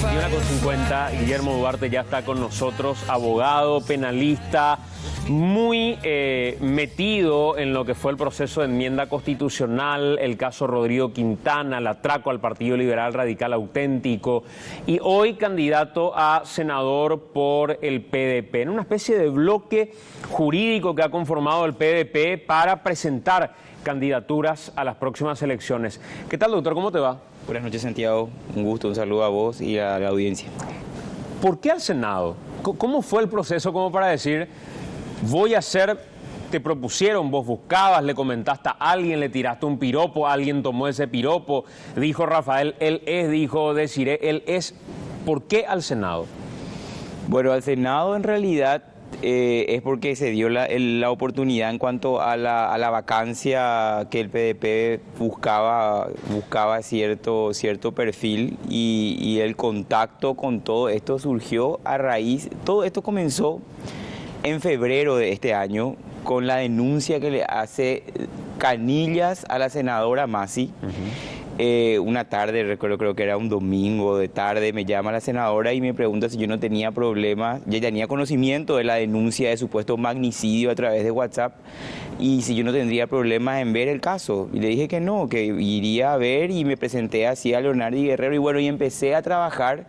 21:50, Guillermo Duarte ya está con nosotros, abogado, penalista, muy metido en lo que fue el proceso de enmienda constitucional, el caso Rodrigo Quintana, el atraco al Partido Liberal Radical Auténtico, y hoy candidato a senador por el PDP, en una especie de bloque jurídico que ha conformado el PDP para presentar candidaturas a las próximas elecciones. ¿Qué tal, doctor? ¿Cómo te va? Buenas noches, Santiago. Un gusto, un saludo a vos y a la audiencia. ¿Por qué al Senado? ¿Cómo fue el proceso como para decir, voy a ser, te propusieron, vos buscabas, le comentaste a alguien, le tiraste un piropo, alguien tomó ese piropo, dijo Rafael, él es, dijo Desiree, él es? ¿Por qué al Senado? Bueno, al Senado en realidad es porque se dio la oportunidad en cuanto a la vacancia que el PDP buscaba cierto perfil y el contacto con todo esto surgió a raíz, todo esto comenzó en febrero de este año con la denuncia que le hace Canillas a la senadora Massi. Una tarde, recuerdo, creo que era un domingo de tarde, me llama la senadora y me pregunta si yo no tenía problemas, ya tenía conocimiento de la denuncia de supuesto magnicidio a través de WhatsApp y si yo no tendría problemas en ver el caso. Y le dije que no, que iría a ver y me presenté así a Leonardo Guerrero y bueno, y empecé a trabajar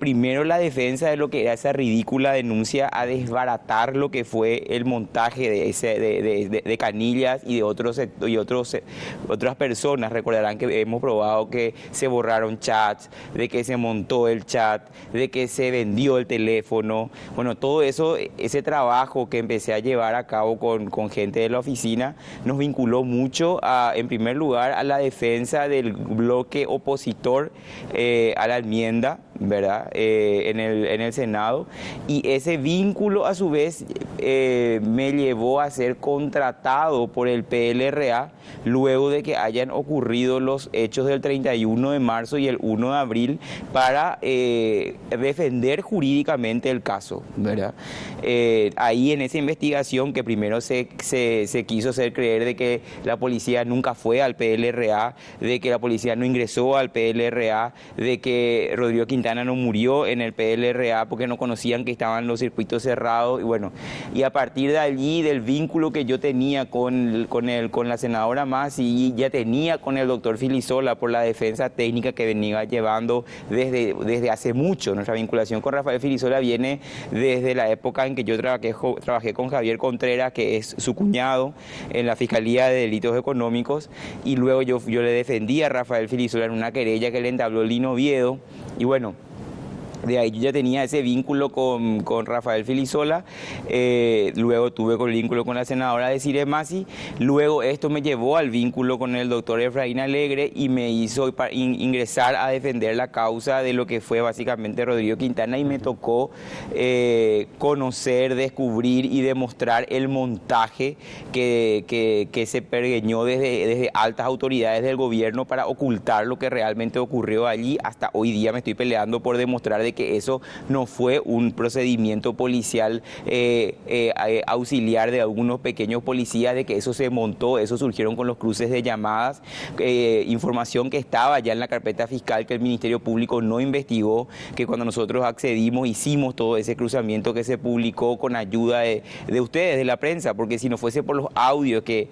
primero la defensa de lo que era esa ridícula denuncia, a desbaratar lo que fue el montaje de Canillas y de otras personas. Recordarán que hemos probado que se borraron chats, de que se montó el chat, de que se vendió el teléfono. Bueno, todo eso, ese trabajo que empecé a llevar a cabo con gente de la oficina, nos vinculó mucho, en primer lugar, a la defensa del bloque opositor a la enmienda, ¿verdad? En el Senado. Y ese vínculo, a su vez, me llevó a ser contratado por el PLRA luego de que hayan ocurrido los hechos del 31 de marzo y el 1 de abril para defender jurídicamente el caso, ¿verdad? Ahí en esa investigación que primero se quiso hacer creer de que la policía nunca fue al PLRA, de que la policía no ingresó al PLRA, de que Rodrigo Quintana no murió en el PLRA porque no conocían que estaban los circuitos cerrados, y bueno, y a partir de allí, del vínculo que yo tenía con la senadora Massi y ya tenía con el doctor Filisola por la defensa técnica que venía llevando desde hace mucho. Nuestra vinculación con Rafael Filisola viene desde la época en que yo trabajé con Javier Contreras, que es su cuñado, en la Fiscalía de Delitos Económicos, y luego yo le defendí a Rafael Filisola en una querella que le entabló Lino Oviedo, y bueno, de ahí yo ya tenía ese vínculo con Rafael Filisola, luego tuve el vínculo con la senadora Desiree Massi, luego esto me llevó al vínculo con el doctor Efraín Alegre y me hizo ingresar a defender la causa de lo que fue básicamente Rodrigo Quintana, y me tocó conocer, descubrir y demostrar el montaje que se pergeñó desde altas autoridades del gobierno para ocultar lo que realmente ocurrió allí. Hasta hoy día me estoy peleando por demostrar de que eso no fue un procedimiento policial auxiliar de algunos pequeños policías, de que eso se montó, eso surgieron con los cruces de llamadas, información que estaba ya en la carpeta fiscal que el Ministerio Público no investigó, que cuando nosotros accedimos hicimos todo ese cruzamiento que se publicó con ayuda de ustedes, de la prensa, porque si no fuese por los audios que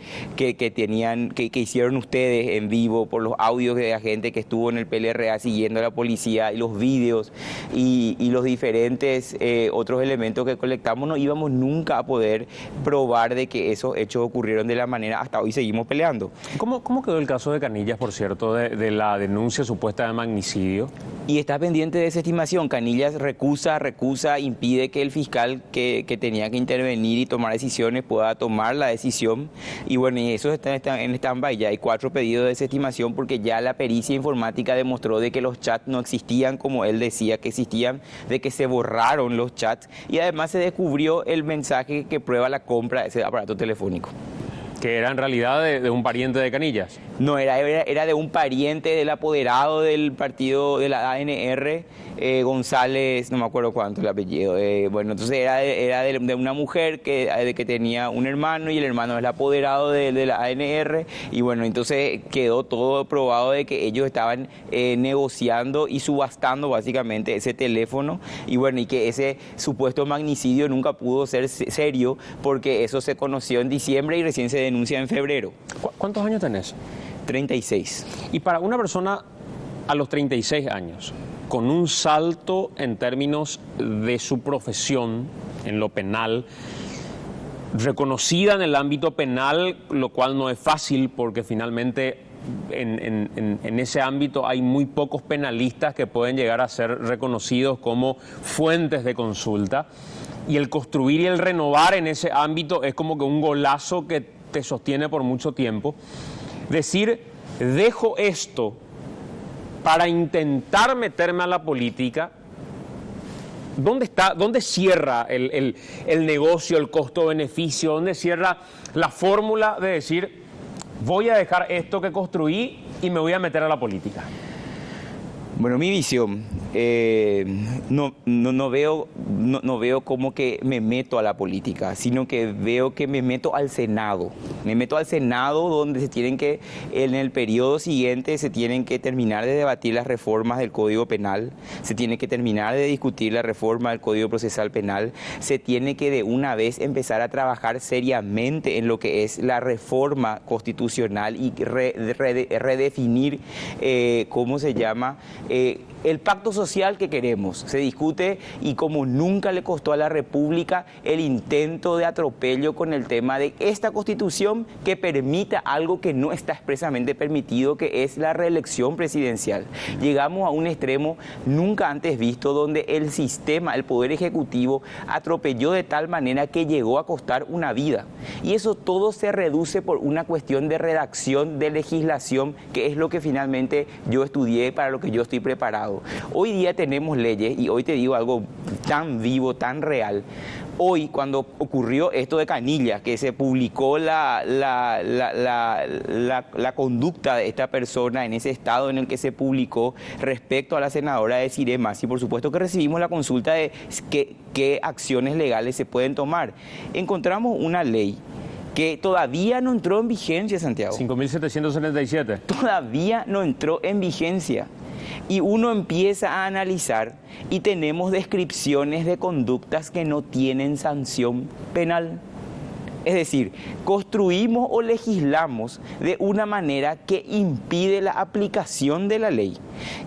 hicieron ustedes en vivo, por los audios de la gente que estuvo en el PLRA siguiendo a la policía y los vídeos y los diferentes otros elementos que colectamos, no íbamos nunca a poder probar de que esos hechos ocurrieron de la manera. Hasta hoy seguimos peleando. ¿Cómo quedó el caso de Canillas, por cierto, de la denuncia supuesta de magnicidio? Y está pendiente de desestimación. Canillas recusa, impide que el fiscal que tenía que intervenir y tomar decisiones pueda tomar la decisión. Y bueno, y eso está en stand-by. Ya hay 4 pedidos de desestimación porque ya la pericia informática demostró de que los chats no existían como él decía que existían, de que se borraron los chats y además se descubrió el mensaje que prueba la compra de ese aparato telefónico. Que era en realidad de un pariente de Canillas. No, era de un pariente del apoderado del partido de la ANR, González, no me acuerdo cuánto el apellido. Bueno, entonces era de una mujer que tenía un hermano y el hermano es el apoderado de la ANR. Y bueno, entonces quedó todo probado de que ellos estaban negociando y subastando básicamente ese teléfono. Y bueno, y que ese supuesto magnicidio nunca pudo ser serio porque eso se conoció en diciembre y recién se denuncia en febrero. ¿Cuántos años tenés? 36. Y para una persona a los 36 años, con un salto en términos de su profesión en lo penal, reconocida en el ámbito penal, lo cual no es fácil porque finalmente en ese ámbito hay muy pocos penalistas que pueden llegar a ser reconocidos como fuentes de consulta, y el construir y el renovar en ese ámbito es como que un golazo que te sostiene por mucho tiempo. Decir, dejo esto para intentar meterme a la política, ¿dónde cierra el negocio, el costo-beneficio? ¿Dónde cierra la fórmula de decir, voy a dejar esto que construí y me voy a meter a la política? Bueno, mi visión, no veo como que me meto a la política, sino que veo que me meto al Senado. Me meto al Senado donde en el periodo siguiente se tienen que terminar de debatir las reformas del Código Penal, se tiene que terminar de discutir la reforma del Código Procesal Penal, se tiene que de una vez empezar a trabajar seriamente en lo que es la reforma constitucional y redefinir, ¿cómo se llama?, el pacto social que queremos. Se discute, y como nunca le costó a la República el intento de atropello con el tema de esta Constitución que permita algo que no está expresamente permitido, que es la reelección presidencial. Llegamos a un extremo nunca antes visto donde el sistema, el Poder Ejecutivo, atropelló de tal manera que llegó a costar una vida. Y eso todo se reduce por una cuestión de redacción de legislación, que es lo que finalmente yo estudié, para lo que yo estoy preparado. Hoy día tenemos leyes, y hoy te digo algo tan vivo, tan real. Hoy, cuando ocurrió esto de Canillas, que se publicó la conducta de esta persona en ese estado en el que se publicó respecto a la senadora Desirée Massi, por supuesto que recibimos la consulta de qué acciones legales se pueden tomar. Encontramos una ley que todavía no entró en vigencia, Santiago. 5.777. Todavía no entró en vigencia. Y uno empieza a analizar y tenemos descripciones de conductas que no tienen sanción penal. Es decir, construimos o legislamos de una manera que impide la aplicación de la ley.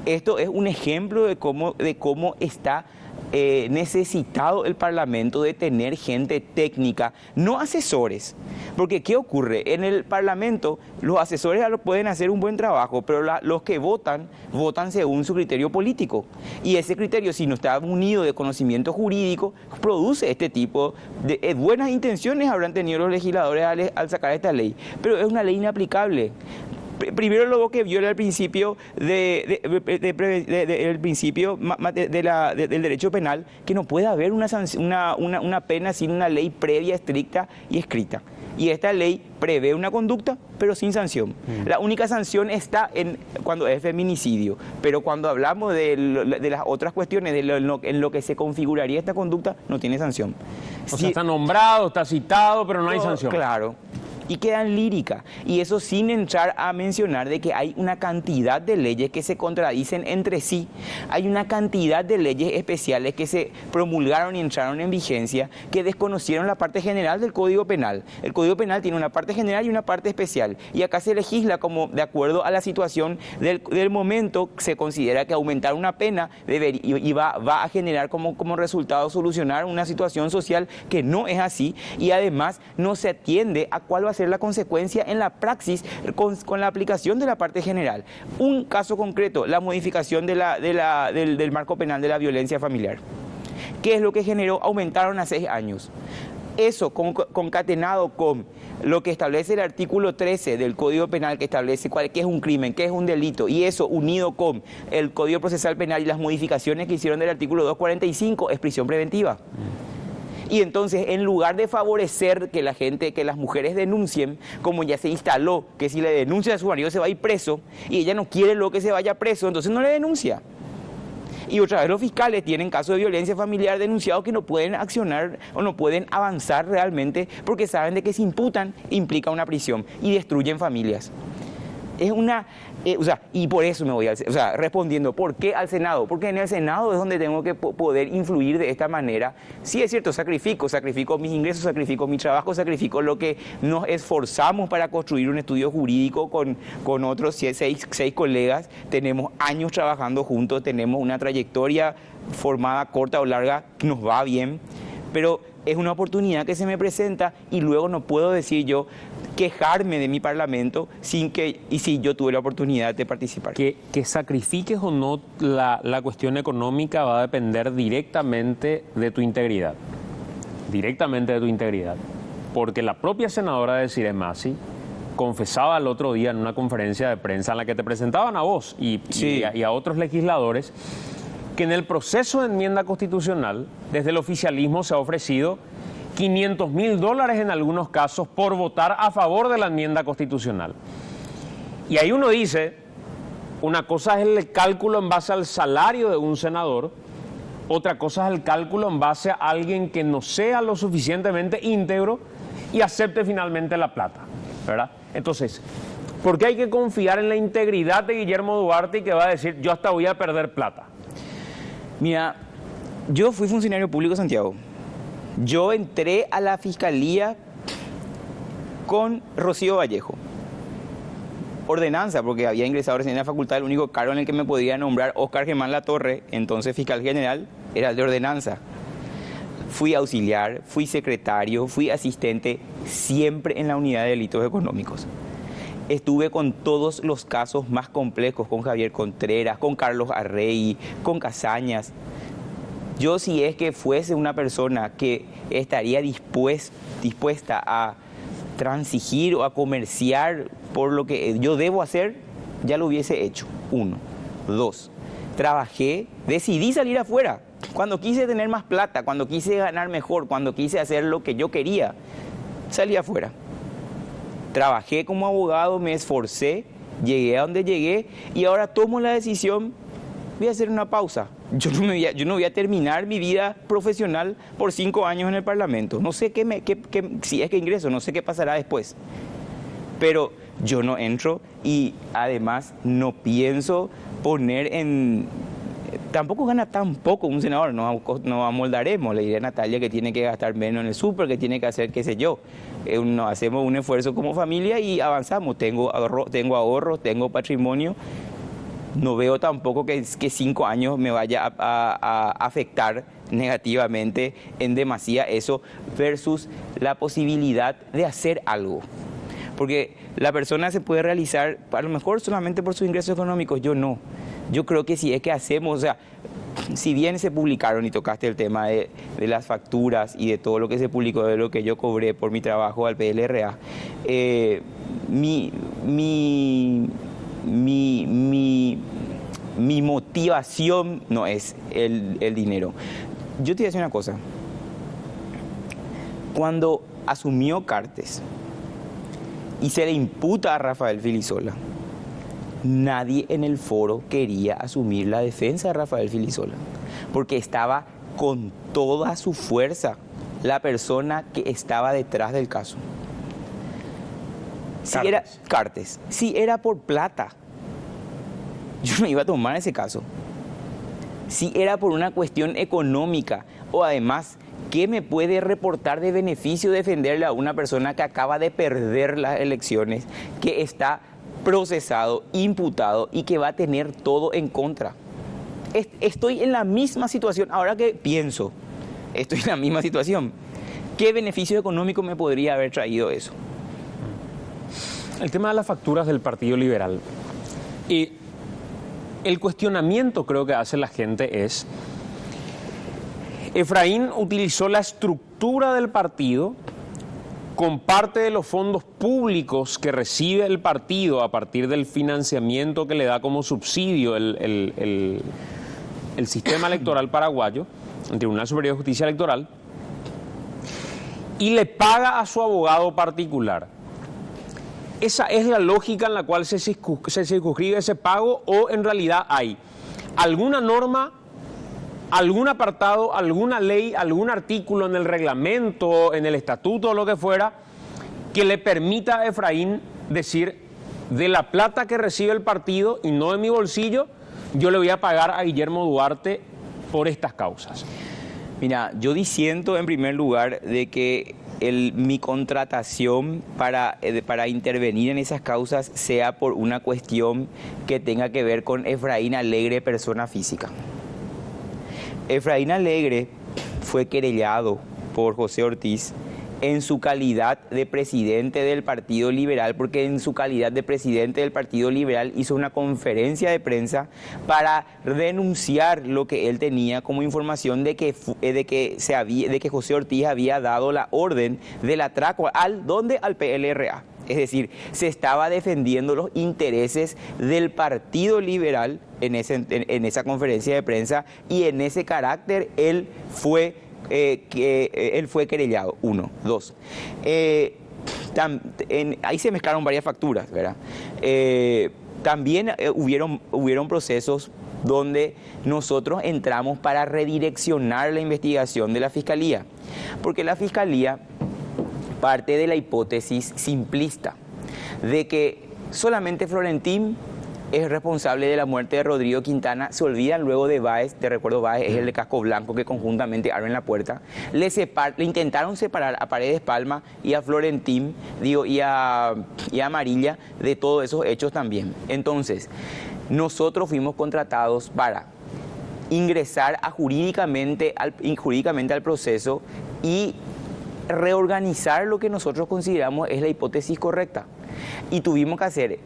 Esto es un ejemplo de cómo está necesitado el Parlamento de tener gente técnica, no asesores. Porque ¿qué ocurre? En el Parlamento los asesores pueden hacer un buen trabajo, pero los que votan según su criterio político. Y ese criterio, si no está unido de conocimiento jurídico, produce este tipo de buenas intenciones habrán tenido los legisladores al sacar esta ley. Pero es una ley inaplicable. Primero, lo que viola el principio del derecho penal, que no puede haber una pena sin una ley previa, estricta y escrita. Y esta ley prevé una conducta, pero sin sanción. La única sanción está cuando es feminicidio. Pero cuando hablamos de las otras cuestiones, en lo que se configuraría esta conducta, no tiene sanción. O sea, está nombrado, está citado, pero no hay sanción. Claro. Y quedan líricas, y eso sin entrar a mencionar de que hay una cantidad de leyes que se contradicen entre sí. Hay una cantidad de leyes especiales que se promulgaron y entraron en vigencia que desconocieron la parte general del Código Penal. El Código Penal tiene una parte general y una parte especial, y acá se legisla como de acuerdo a la situación del momento. Se considera que aumentar una pena va a generar como resultado solucionar una situación social que no es así, y además no se atiende a cuál va a ser la consecuencia en la praxis con la aplicación de la parte general. Un caso concreto, la modificación del marco penal de la violencia familiar. ¿Qué es lo que generó? Aumentaron a 6 años. Eso concatenado con lo que establece el artículo 13 del Código Penal, que establece qué es un crimen, qué es un delito, y eso unido con el Código Procesal Penal y las modificaciones que hicieron del artículo 245, es prisión preventiva. Y entonces, en lugar de favorecer que la gente, que las mujeres denuncien, como ya se instaló, que si le denuncia a su marido se va a ir preso, y ella no quiere luego que se vaya preso, entonces no le denuncia. Y otra vez los fiscales tienen casos de violencia familiar denunciados que no pueden accionar o no pueden avanzar realmente porque saben de que si imputan implica una prisión y destruyen familias. Es una, y por eso me voy respondiendo, ¿por qué al Senado? Porque en el Senado es donde tengo que poder influir de esta manera. Sí, es cierto, sacrifico mis ingresos, sacrifico mi trabajo, sacrifico lo que nos esforzamos para construir un estudio jurídico con otros seis colegas. Tenemos años trabajando juntos, tenemos una trayectoria formada, corta o larga, que nos va bien, pero es una oportunidad que se me presenta y luego no puedo decir yo quejarme de mi parlamento si yo tuve la oportunidad de participar. Que sacrifiques o no la cuestión económica va a depender directamente de tu integridad. Directamente de tu integridad. Porque la propia senadora Desirée Masi confesaba el otro día en una conferencia de prensa en la que te presentaban a vos y a otros legisladores que en el proceso de enmienda constitucional, desde el oficialismo se ha ofrecido $500.000 en algunos casos por votar a favor de la enmienda constitucional. Y ahí uno dice, una cosa es el cálculo en base al salario de un senador, otra cosa es el cálculo en base a alguien que no sea lo suficientemente íntegro y acepte finalmente la plata, ¿verdad? Entonces, ¿por qué hay que confiar en la integridad de Guillermo Duarte y que va a decir, yo hasta voy a perder plata? Mira, yo fui funcionario público, Santiago. Yo entré a la fiscalía con Rocío Vallejo. Ordenanza, porque había ingresado recién en la facultad, el único cargo en el que me podía nombrar Óscar Germán Latorre, entonces fiscal general, era el de ordenanza. Fui auxiliar, fui secretario, fui asistente, siempre en la unidad de delitos económicos. Estuve con todos los casos más complejos, con Javier Contreras, con Carlos Arrey, con Casañas. Yo, si es que fuese una persona que estaría dispuesta a transigir o a comerciar por lo que yo debo hacer, ya lo hubiese hecho. 1. 2. Trabajé, decidí salir afuera. Cuando quise tener más plata, cuando quise ganar mejor, cuando quise hacer lo que yo quería, salí afuera. Trabajé como abogado, me esforcé, llegué a donde llegué y ahora tomo la decisión, voy a hacer una pausa. Yo no voy a terminar mi vida profesional por 5 años en el Parlamento. No sé si es que ingreso, no sé qué pasará después. Pero yo no entro y además no pienso poner en... Tampoco gana tan poco un senador, nos amoldaremos. Le diré a Natalia que tiene que gastar menos en el súper, que tiene que hacer qué sé yo. Hacemos un esfuerzo como familia y avanzamos. Tengo ahorros, tengo patrimonio. No veo tampoco que 5 años me vaya a afectar negativamente en demasía eso versus la posibilidad de hacer algo. Porque la persona se puede realizar a lo mejor solamente por sus ingresos económicos, yo no. Yo creo que si es que hacemos, o sea, si bien se publicaron y tocaste el tema de las facturas y de todo lo que se publicó de lo que yo cobré por mi trabajo al PLRA, mi motivación no es el dinero. Yo te voy a decir una cosa. Cuando asumió Cartes y se le imputa a Rafael Filisola, nadie en el foro quería asumir la defensa de Rafael Filisola, porque estaba con toda su fuerza la persona que estaba detrás del caso. Si era por plata, yo no iba a tomar ese caso. Si era por una cuestión económica o además, ¿qué me puede reportar de beneficio defenderle a una persona que acaba de perder las elecciones, que está procesado, imputado y que va a tener todo en contra? Estoy en la misma situación, ahora que pienso, estoy en la misma situación. ¿Qué beneficio económico me podría haber traído eso? El tema de las facturas del Partido Liberal. Y el cuestionamiento creo que hace la gente es, Efraín utilizó la estructura del partido con parte de los fondos públicos que recibe el partido a partir del financiamiento que le da como subsidio el sistema electoral paraguayo, el Tribunal Superior de Justicia Electoral, y le paga a su abogado particular. ¿Esa es la lógica en la cual se circunscribe ese pago o en realidad hay alguna norma, algún apartado, alguna ley, algún artículo en el reglamento, en el estatuto o lo que fuera, que le permita a Efraín decir, de la plata que recibe el partido y no de mi bolsillo, yo le voy a pagar a Guillermo Duarte por estas causas? Mira, yo disiento en primer lugar de que mi contratación para intervenir en esas causas sea por una cuestión que tenga que ver con Efraín Alegre, persona física. Efraín Alegre fue querellado por José Ortiz en su calidad de presidente del Partido Liberal, porque en su calidad de presidente del Partido Liberal hizo una conferencia de prensa para denunciar lo que él tenía como información de que José Ortiz había dado la orden del atraco al PLRA. Es decir, se estaba defendiendo los intereses del Partido Liberal en esa conferencia de prensa, y en ese carácter él fue querellado. 1, 2. Ahí se mezclaron varias facturas, ¿verdad? También hubieron procesos donde nosotros entramos para redireccionar la investigación de la Fiscalía, porque la Fiscalía parte de la hipótesis simplista de que solamente Florentín es responsable de la muerte de Rodrigo Quintana. Se olvidan luego de Báez, te recuerdo, Báez es el de casco blanco que conjuntamente abren la puerta. Le intentaron separar a Paredes Palma y a Florentín, y a Amarilla de todos esos hechos también. Entonces, nosotros fuimos contratados para ingresar jurídicamente al proceso y reorganizar lo que nosotros consideramos es la hipótesis correcta. Y tuvimos que hacer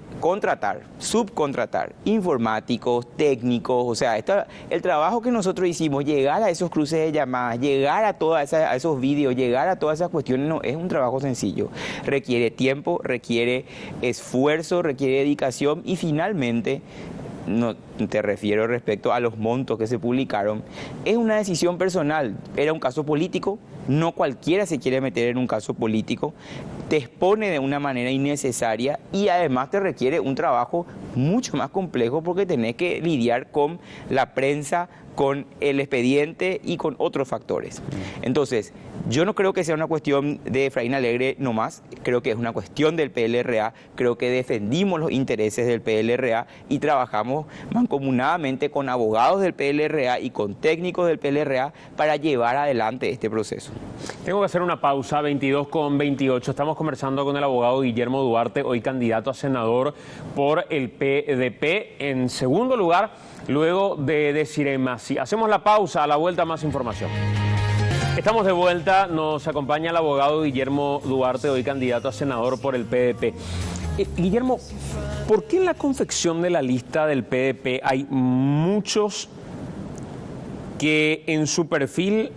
subcontratar informáticos, técnicos, o sea, el trabajo que nosotros hicimos, llegar a esos cruces de llamadas, llegar a esos vídeos, llegar a todas esas cuestiones, no es un trabajo sencillo. Requiere tiempo, requiere esfuerzo, requiere dedicación, y finalmente, no te refiero respecto a los montos que se publicaron, es una decisión personal. Era un caso político, no cualquiera se quiere meter en un caso político, te expone de una manera innecesaria y además te requiere un trabajo mucho más complejo porque tenés que lidiar con la prensa, con el expediente y con otros factores. Entonces, yo no creo que sea una cuestión de Efraín Alegre nomás, creo que es una cuestión del PLRA, creo que defendimos los intereses del PLRA y trabajamos mancomunadamente con abogados del PLRA y con técnicos del PLRA para llevar adelante este proceso. Tengo que hacer una pausa, 22:28. Estamos conversando con el abogado Guillermo Duarte, hoy candidato a senador por el PDP, en segundo lugar, luego de Desiree Masi. Hacemos la pausa, a la vuelta más información. Estamos de vuelta, nos acompaña el abogado Guillermo Duarte, hoy candidato a senador por el PDP. Guillermo, ¿por qué en la confección de la lista del PDP hay muchos que en su perfil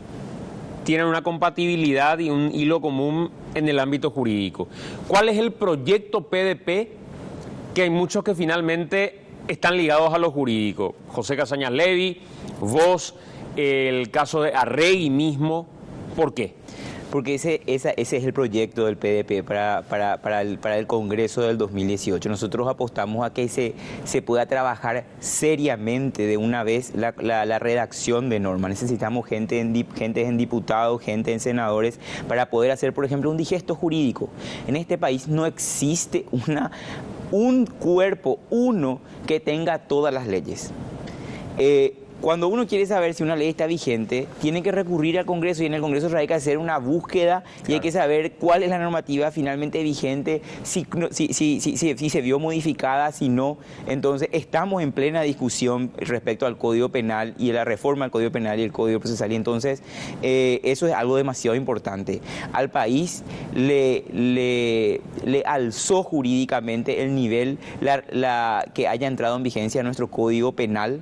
tienen una compatibilidad y un hilo común en el ámbito jurídico? ¿Cuál es el proyecto PDP que hay muchos que finalmente están ligados a lo jurídico? José Casañas Levy, vos, el caso de Arregui mismo. ¿Por qué? Porque ese es el proyecto del PDP para el Congreso del 2018. Nosotros apostamos a que se pueda trabajar seriamente de una vez la redacción de normas. Necesitamos gente en diputados, gente en senadores, para poder hacer, por ejemplo, un digesto jurídico. En este país no existe un cuerpo, que tenga todas las leyes. Cuando uno quiere saber si una ley está vigente, tiene que recurrir al Congreso, y en el Congreso hay que hacer una búsqueda. Claro. Y hay que saber cuál es la normativa finalmente vigente, si se vio modificada, si no. Entonces, estamos en plena discusión respecto al Código Penal y a la reforma del Código Penal y el Código Procesal. Y entonces, eso es algo demasiado importante. Al país le alzó jurídicamente el nivel que haya entrado en vigencia nuestro Código Penal,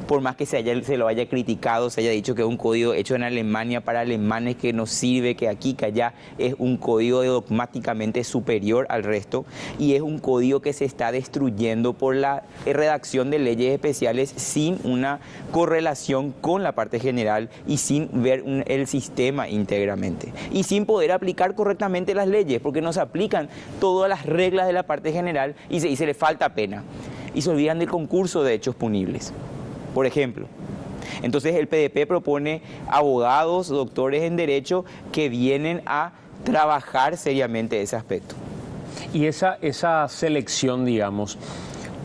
por más que se haya se lo haya criticado, se haya dicho que es un código hecho en Alemania para alemanes, que no sirve, que aquí, que allá, es un código dogmáticamente superior al resto, y es un código que se está destruyendo por la redacción de leyes especiales sin una correlación con la parte general y sin ver el sistema íntegramente, y sin poder aplicar correctamente las leyes, porque no se aplican todas las reglas de la parte general y se le falta pena. Y se olvidan del concurso de hechos punibles, por ejemplo. Entonces el PDP propone abogados, doctores en Derecho que vienen a trabajar seriamente ese aspecto. Y esa selección, digamos,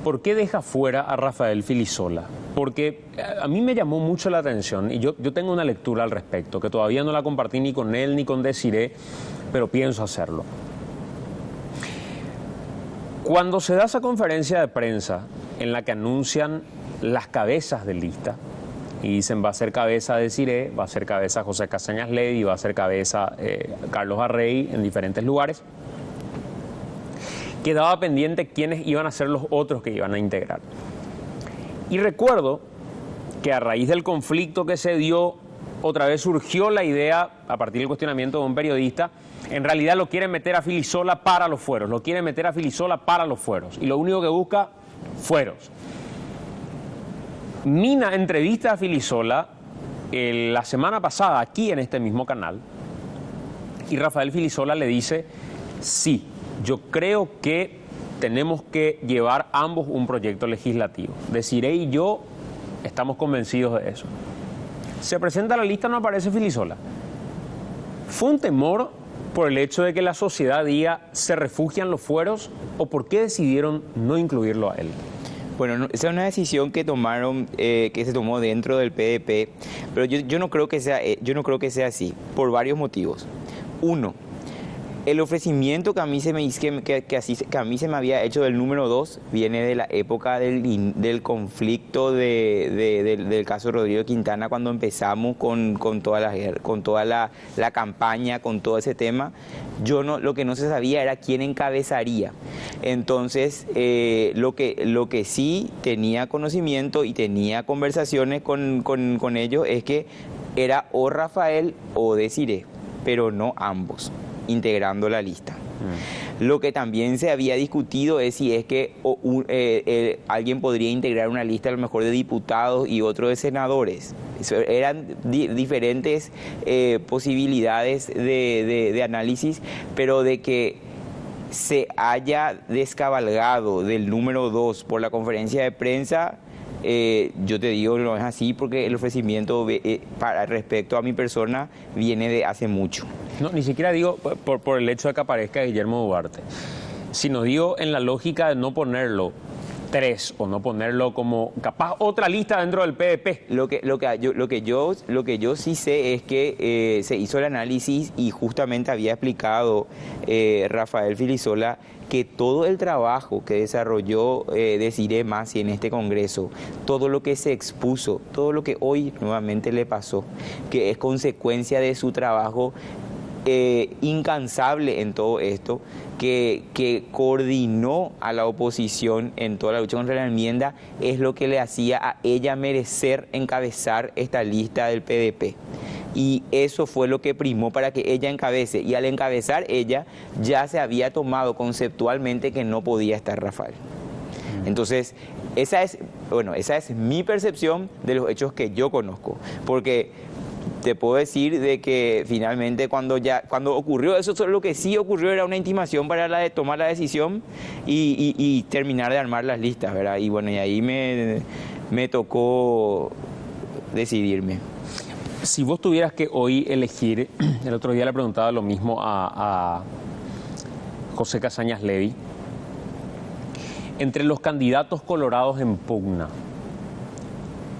¿por qué deja fuera a Rafael Filisola? Porque a mí me llamó mucho la atención, y yo tengo una lectura al respecto, que todavía no la compartí ni con él ni con Desiree, pero pienso hacerlo. Cuando se da esa conferencia de prensa en la que anuncian las cabezas de lista y dicen va a ser cabeza Desiree, va a ser cabeza José Casañas Levy, va a ser cabeza Carlos Arrey en diferentes lugares, quedaba pendiente quiénes iban a ser los otros que iban a integrar. Y recuerdo que a raíz del conflicto que se dio, otra vez surgió la idea, a partir del cuestionamiento de un periodista, en realidad lo quieren meter a Filisola para los fueros, lo quieren meter a Filisola para los fueros, y lo único que busca, fueros. Mina entrevista a Filisola la semana pasada aquí en este mismo canal, y Rafael Filisola le dice, sí, yo creo que tenemos que llevar ambos un proyecto legislativo. Desiree y yo estamos convencidos de eso. Se presenta la lista, no aparece Filisola. ¿Fue un temor por el hecho de que la sociedad diga se refugian los fueros, o por qué decidieron no incluirlo a él? Bueno, esa es una decisión que tomaron, que se tomó dentro del PDP, pero yo no creo que sea así, por varios motivos. Uno, el ofrecimiento que a mí se me había hecho del número 2 viene de la época del conflicto del caso Rodrigo Quintana, cuando empezamos con toda la campaña, con todo ese tema. Lo que no se sabía era quién encabezaría. Entonces, lo que sí tenía conocimiento y tenía conversaciones con ellos es que era o Rafael o Desiree, pero no ambos integrando la lista. Lo que también se había discutido es si es que alguien podría integrar una lista a lo mejor de diputados y otro de senadores. Eran diferentes posibilidades de análisis, pero de que se haya descabalgado del número 2 por la conferencia de prensa, yo te digo, no es así, porque el ofrecimiento respecto a mi persona viene de hace mucho. No, ni siquiera digo por el hecho de que aparezca Guillermo Duarte, sino digo en la lógica de no ponerlo 3 o no ponerlo como capaz otra lista dentro del PDP. Lo que yo sí sé es que se hizo el análisis y justamente había explicado Rafael Filisola que todo el trabajo que desarrolló Desiree Masi en este Congreso, todo lo que se expuso, todo lo que hoy nuevamente le pasó, que es consecuencia de su trabajo incansable en todo esto, que coordinó a la oposición en toda la lucha contra la enmienda, es lo que le hacía a ella merecer encabezar esta lista del PDP. Y eso fue lo que primó para que ella encabece. Y al encabezar ella, ya se había tomado conceptualmente que no podía estar Rafael. Entonces, esa es mi percepción de los hechos que yo conozco. Porque te puedo decir de que finalmente cuando ocurrió eso, lo que sí ocurrió era una intimación para tomar la decisión y terminar de armar las listas, ¿verdad? Y bueno, y ahí me tocó decidirme. Si vos tuvieras que hoy elegir, el otro día le preguntaba lo mismo a José Casañas Levy, entre los candidatos colorados en pugna,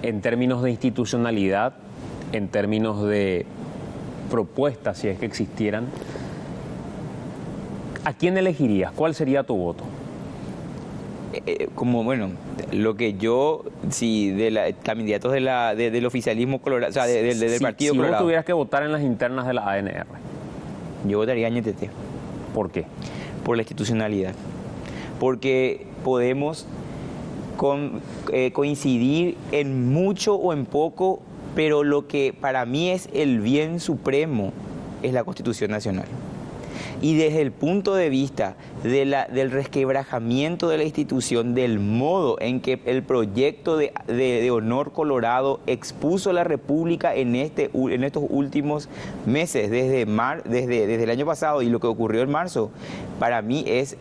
en términos de institucionalidad, en términos de propuestas, si es que existieran, ¿a quién elegirías? ¿Cuál sería tu voto? Lo que yo, de candidatos del oficialismo colorado, o sea, del Partido Colorado. Si vos tuvieras que votar en las internas de la ANR. Yo votaría a NTT. ¿Por qué? Por la institucionalidad. Porque Podemos coincidir en mucho o en poco, pero lo que para mí es el bien supremo es la Constitución Nacional. Y desde el punto de vista del resquebrajamiento de la institución, del modo en que el proyecto de Honor Colorado expuso a la República en estos últimos meses, desde el año pasado y lo que ocurrió en marzo, para mí es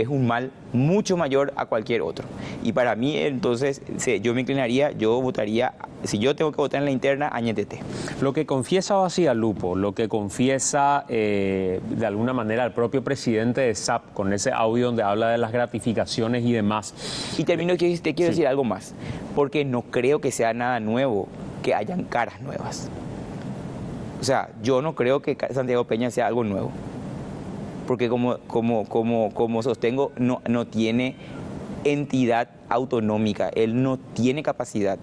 un mal mucho mayor a cualquier otro. Y para mí, entonces, yo votaría, si yo tengo que votar en la interna, Añetete. Lo que confiesa Bacigalupo, lo que confiesa de alguna manera el propio presidente de SAP con ese audio donde habla de las gratificaciones y demás. Y termino, te quiero decir algo más, porque no creo que sea nada nuevo que hayan caras nuevas. O sea, yo no creo que Santiago Peña sea algo nuevo, porque como sostengo, no tiene entidad autonómica, él no tiene capacidad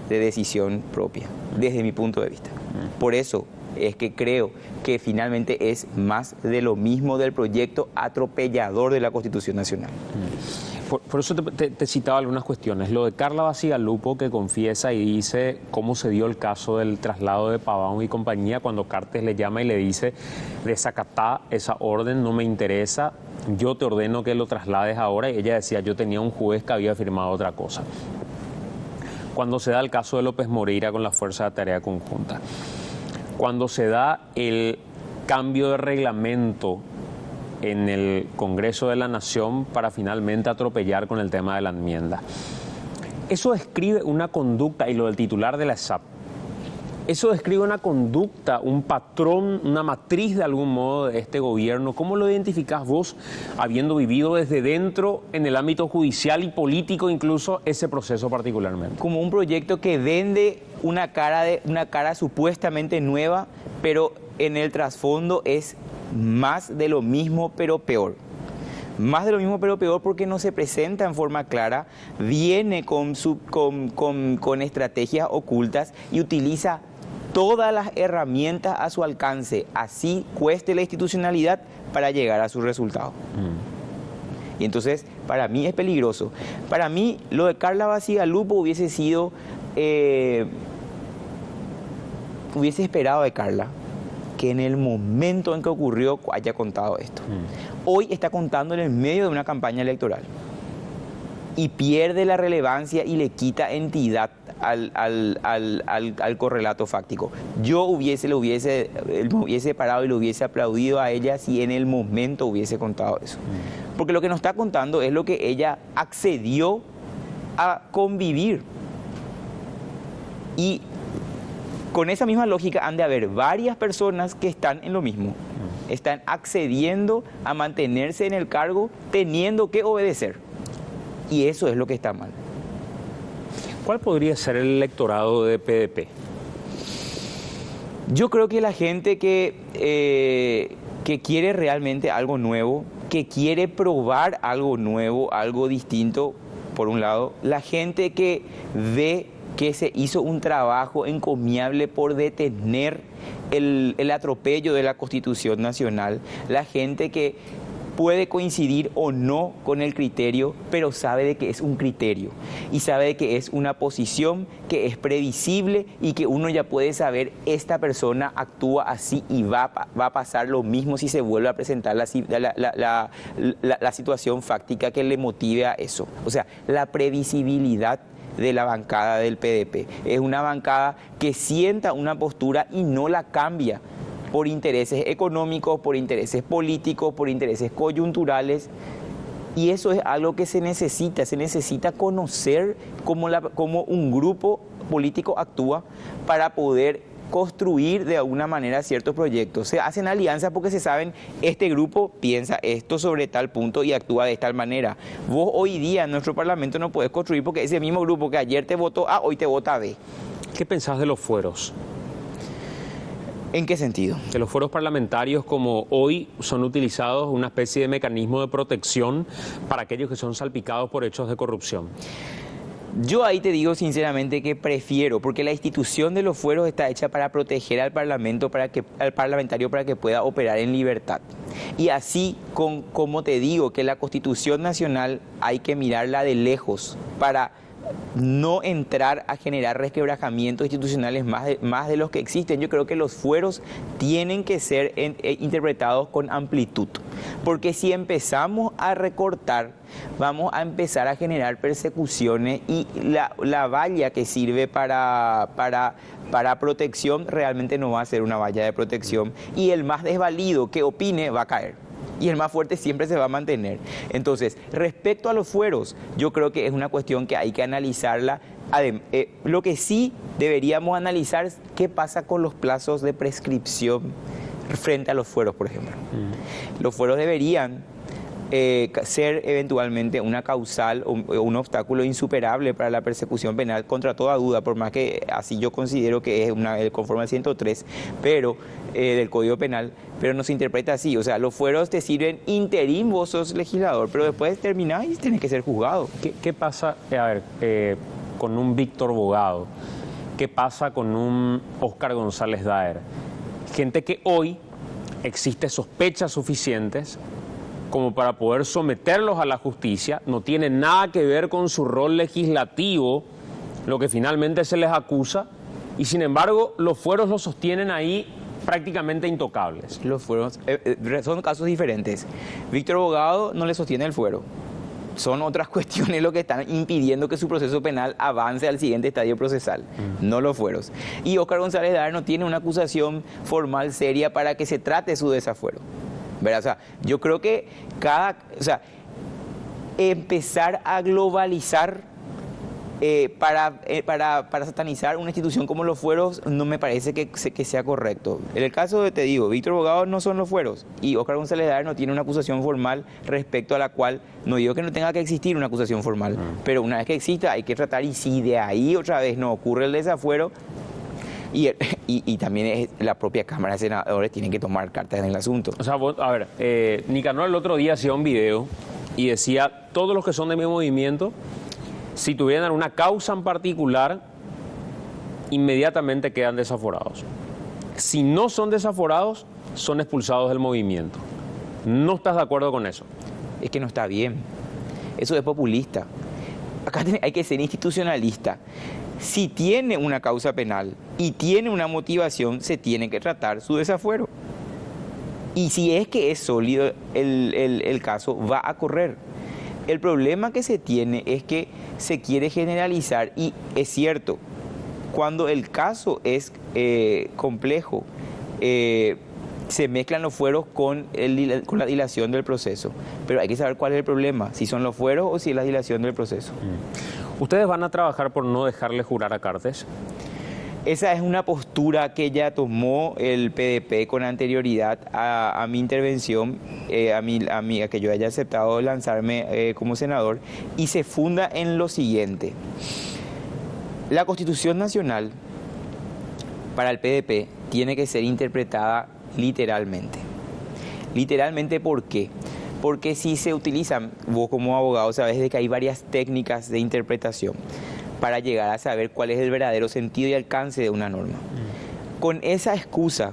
de decisión propia, desde mi punto de vista. Por eso es que creo que finalmente es más de lo mismo del proyecto atropellador de la Constitución Nacional. Por eso te citaba algunas cuestiones. Lo de Carla Bacigalupo, que confiesa y dice cómo se dio el caso del traslado de Pavón y compañía, cuando Cartes le llama y le dice: desacatá esa orden, no me interesa, yo te ordeno que lo traslades ahora. Y ella decía: yo tenía un juez que había firmado otra cosa. Cuando se da el caso de López Moreira con la Fuerza de Tarea Conjunta, cuando se da el cambio de reglamento en el Congreso de la Nación para finalmente atropellar con el tema de la enmienda, eso describe una conducta, y lo del titular de la SAP, eso describe una conducta, un patrón, una matriz de algún modo de este gobierno. ¿Cómo lo identificás vos, habiendo vivido desde dentro, en el ámbito judicial y político incluso, ese proceso particularmente? Como un proyecto que vende una cara supuestamente nueva, pero en el trasfondo es más de lo mismo pero peor. Más de lo mismo pero peor porque no se presenta en forma clara, viene con estrategias ocultas y utiliza todas las herramientas a su alcance, así cueste la institucionalidad, para llegar a su resultado. Y entonces, para mí es peligroso. Para mí, lo de Carla Bacigalupo hubiese sido... hubiese esperado de Carla que en el momento en que ocurrió haya contado esto. Hoy está contando en el medio de una campaña electoral y pierde la relevancia y le quita entidad al correlato fáctico. Yo me hubiese parado y le hubiese aplaudido a ella si en el momento hubiese contado eso. Porque lo que nos está contando es lo que ella accedió a convivir. Y con esa misma lógica han de haber varias personas que están en lo mismo. Están accediendo a mantenerse en el cargo teniendo que obedecer. Y eso es lo que está mal. ¿Cuál podría ser el electorado de PDP? Yo creo que la gente que quiere realmente algo nuevo, que quiere probar algo nuevo, algo distinto, por un lado, la gente que ve que se hizo un trabajo encomiable por detener el atropello de la Constitución Nacional, la gente que puede coincidir o no con el criterio, pero sabe de que es un criterio y sabe de que es una posición que es previsible y que uno ya puede saber, esta persona actúa así y va a pasar lo mismo si se vuelve a presentar la situación fáctica que le motive a eso. O sea, la previsibilidad de la bancada del PDP es una bancada que sienta una postura y no la cambia por intereses económicos, por intereses políticos, por intereses coyunturales. Y eso es algo que se necesita conocer cómo un grupo político actúa para poder construir de alguna manera ciertos proyectos. Se hacen alianzas porque se saben, este grupo piensa esto sobre tal punto y actúa de tal manera. Vos hoy día en nuestro Parlamento no podés construir porque ese mismo grupo que ayer te votó A, hoy te vota B. ¿Qué pensás de los fueros? ¿En qué sentido? Que los fueros parlamentarios, como hoy, son utilizados una especie de mecanismo de protección para aquellos que son salpicados por hechos de corrupción. Yo ahí te digo sinceramente que prefiero, porque la institución de los fueros está hecha para proteger al parlamentario para que pueda operar en libertad. Y así, como te digo, que la Constitución Nacional hay que mirarla de lejos para no entrar a generar resquebrajamientos institucionales más de los que existen. Yo creo que los fueros tienen que ser interpretados con amplitud, porque si empezamos a recortar, vamos a empezar a generar persecuciones y la valla que sirve para protección realmente no va a ser una valla de protección, y el más desvalido que opine va a caer. Y el más fuerte siempre se va a mantener. Entonces, respecto a los fueros, yo creo que es una cuestión que hay que analizarla. Lo que sí deberíamos analizar es qué pasa con los plazos de prescripción frente a los fueros, por ejemplo. Los fueros deberían ser eventualmente una causal o un obstáculo insuperable para la persecución penal contra toda duda, por más que así yo considero que es conforme al 103 del Código Penal, pero no se interpreta así. O sea, los fueros te sirven interim, vos sos legislador, pero después terminás y tenés que ser juzgado. ¿Qué pasa, con un Víctor Bogado? ¿Qué pasa con un Óscar González Daer? Gente que hoy existe sospechas suficientes como para poder someterlos a la justicia, no tiene nada que ver con su rol legislativo, lo que finalmente se les acusa, y sin embargo los fueros los sostienen ahí prácticamente intocables. Los fueros son casos diferentes. Víctor Bogado no le sostiene el fuero. Son otras cuestiones lo que están impidiendo que su proceso penal avance al siguiente estadio procesal, no los fueros. Y Óscar González Daer no tiene una acusación formal seria para que se trate su desafuero, ¿verdad? O sea, yo creo que empezar a globalizar para satanizar una institución como los fueros no me parece que sea correcto. En el caso de, te digo, Víctor Bogado no son los fueros y Óscar González Daer no tiene una acusación formal respecto a la cual, no digo que no tenga que existir una acusación formal, pero una vez que exista hay que tratar, y si de ahí otra vez no ocurre el desafuero, y también es la propia Cámara de Senadores tienen que tomar cartas en el asunto. O sea, Nicanor el otro día hacía un video y decía, todos los que son de mi movimiento, si tuvieran una causa en particular, inmediatamente quedan desaforados. Si no son desaforados, son expulsados del movimiento. ¿No estás de acuerdo con eso? Es que no está bien. Eso es populista. Acá hay que ser institucionalista. Si tiene una causa penal y tiene una motivación, se tiene que tratar su desafuero. Y si es que es sólido el caso, va a correr. El problema que se tiene es que se quiere generalizar, y es cierto, cuando el caso es complejo, se mezclan los fueros con la dilación del proceso. Pero hay que saber cuál es el problema, si son los fueros o si es la dilación del proceso. ¿Ustedes van a trabajar por no dejarle jurar a Cartes? Esa es una postura que ya tomó el PDP con anterioridad a mi intervención, a que yo haya aceptado lanzarme como senador, y se funda en lo siguiente. La Constitución Nacional para el PDP tiene que ser interpretada literalmente. Literalmente, ¿por qué? Porque si se utilizan, vos como abogado sabés de que hay varias técnicas de interpretación para llegar a saber cuál es el verdadero sentido y alcance de una norma. Con esa excusa,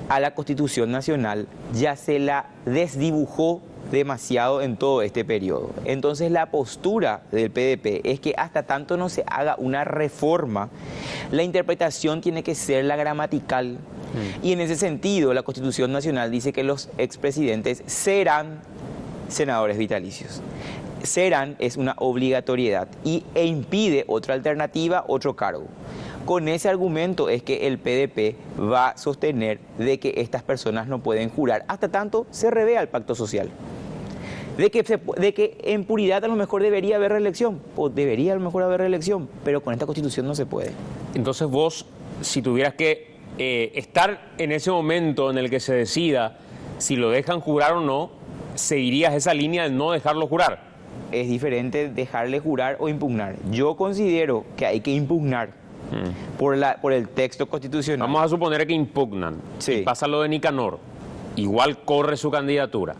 a la Constitución Nacional ya se la desdibujó demasiado en todo este periodo. Entonces la postura del PDP es que hasta tanto no se haga una reforma, la interpretación tiene que ser la gramatical. Y en ese sentido, la Constitución Nacional dice que los expresidentes serán senadores vitalicios. Serán es una obligatoriedad e impide otra alternativa, otro cargo. Con ese argumento es que el PDP va a sostener de que estas personas no pueden jurar hasta tanto se revea el pacto social. De que en puridad a lo mejor debería haber reelección, o debería a lo mejor haber reelección, pero con esta Constitución no se puede. Entonces vos, si tuvieras que estar en ese momento en el que se decida si lo dejan jurar o no, ¿seguirías esa línea de no dejarlo jurar? Es diferente dejarle jurar o impugnar. Yo considero que hay que impugnar por el texto constitucional. Vamos a suponer que impugnan. Sí. Y pasa lo de Nicanor. Igual corre su candidatura.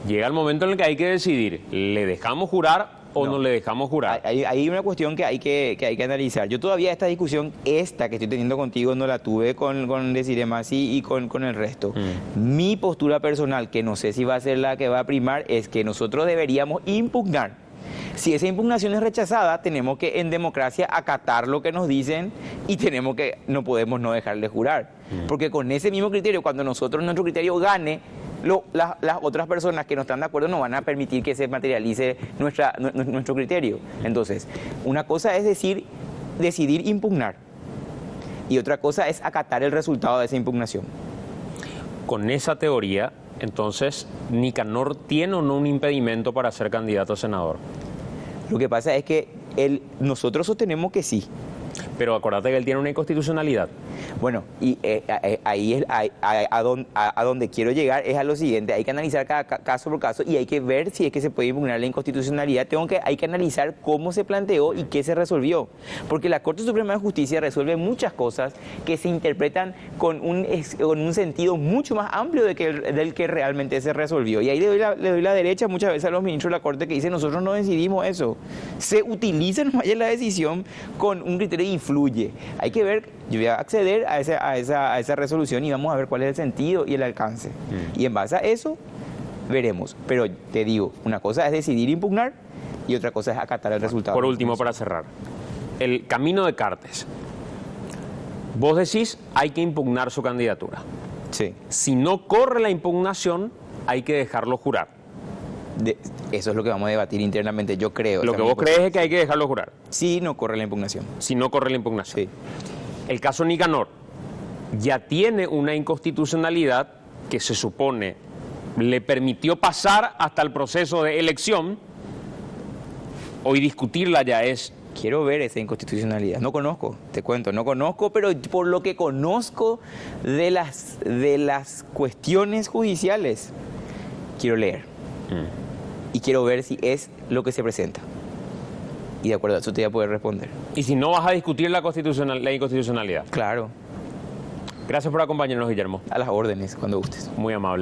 Llega el momento en el que hay que decidir, ¿le dejamos jurar o no le dejamos jurar? Hay una cuestión que hay que analizar. Yo todavía esta discusión, que estoy teniendo contigo, no la tuve con Desiree Masi y con el resto. Mi postura personal, que no sé si va a ser la que va a primar, es que nosotros deberíamos impugnar. Si esa impugnación es rechazada, tenemos que en democracia acatar lo que nos dicen y no podemos no dejarle jurar. Porque con ese mismo criterio, cuando nuestro criterio gane, las otras personas que no están de acuerdo no van a permitir que se materialice nuestro criterio. Entonces, una cosa es decidir impugnar y otra cosa es acatar el resultado de esa impugnación. Con esa teoría, entonces, ¿Nicanor tiene o no un impedimento para ser candidato a senador? Lo que pasa es que nosotros sostenemos que sí. Pero acuérdate que él tiene una inconstitucionalidad. Bueno, y ahí es a donde quiero llegar es a lo siguiente: hay que analizar cada caso por caso y hay que ver si es que se puede impugnar la inconstitucionalidad. Hay que analizar cómo se planteó y qué se resolvió. Porque la Corte Suprema de Justicia resuelve muchas cosas que se interpretan con un sentido mucho más amplio del que realmente se resolvió. Y ahí le doy la derecha muchas veces a los ministros de la Corte que dicen: nosotros no decidimos eso. Se utiliza nomás la decisión con un criterio y influye. Hay que ver, yo voy a acceder a esa resolución y vamos a ver cuál es el sentido y el alcance. Y en base a eso, veremos. Pero te digo, una cosa es decidir impugnar y otra cosa es acatar el resultado. Por último, para cerrar, el camino de Cartes. Vos decís, hay que impugnar su candidatura. Sí. Si no corre la impugnación, hay que dejarlo jurar. Eso es lo que vamos a debatir internamente, yo creo. Lo que vos crees es que hay que dejarlo jurar. Si no corre la impugnación. Si no corre la impugnación. Sí. El caso Nicanor ya tiene una inconstitucionalidad que se supone le permitió pasar hasta el proceso de elección. Hoy discutirla ya es... Quiero ver esa inconstitucionalidad. No conozco, te cuento, no conozco, pero por lo que conozco de las cuestiones judiciales, quiero leer. Y quiero ver si es lo que se presenta. Y de acuerdo a eso te voy a poder responder. Y si no, vas a discutir la inconstitucionalidad. Claro. Gracias por acompañarnos, Guillermo. A las órdenes, cuando gustes. Muy amable.